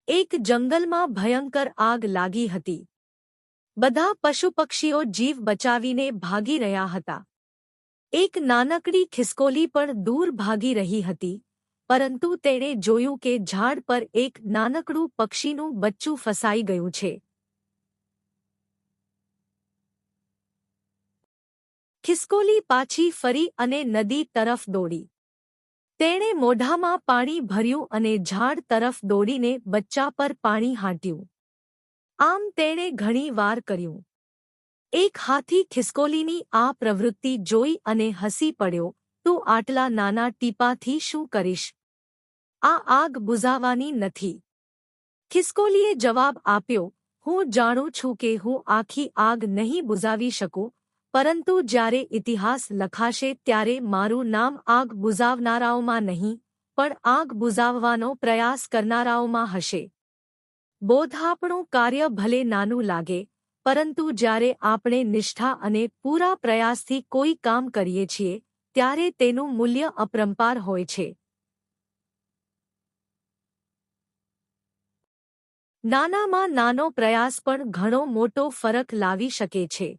એક જંગલમાં ભયંકર આગ લાગી હતી। બધા પશુપક્ષીઓ જીવ બચાવીને ભાગી રહ્યા હતા। એક નાનકડી ખિસકોલી પણ દૂર ભાગી રહી હતી, પરંતુ તેણે જોયું કે ઝાડ પર એક નાનકડું પક્ષીનું બચ્ચું ફસાઈ ગયું છે। ખિસકોલી પાછી ફરી અને નદી તરફ દોડી। તેણે મોઢામાં પાણી ભર્યું અને ઝાડ તરફ દોડીને બચ્ચા પર પાણી હાંટ્યું। આમ તેણે ઘણી વાર કર્યું। એક હાથી ખિસકોલીની આ પ્રવૃત્તિ જોઈ અને હસી પડ્યો, તું આટલા નાના ટીપાથી શું કરીશ? આ આગ બુઝાવવાની નથી। ખિસકોલીએ જવાબ આપ્યો, હું જાણું છું કે હું આખી આગ નહીં બુઝાવી શકું, પરંતુ જ્યારે ઇતિહાસ લખાશે ત્યારે મારું નામ આગ બુઝાવનારાઓમાં નહીં, પણ આગ બુઝાવવાનો પ્રયાસ કરનારાઓમાં હશે। બોધ આપણું કાર્ય ભલે નાનું લાગે, પરંતુ જ્યારે આપણે નિષ્ઠા અને પૂરા પ્રયાસથી કોઈ કામ કરીએ છીએ, ત્યારે તેનું મૂલ્ય અપરંપાર હોય છે। નાનામાં નાનો પ્રયાસ પણ ઘણો મોટો ફરક લાવી શકે છે।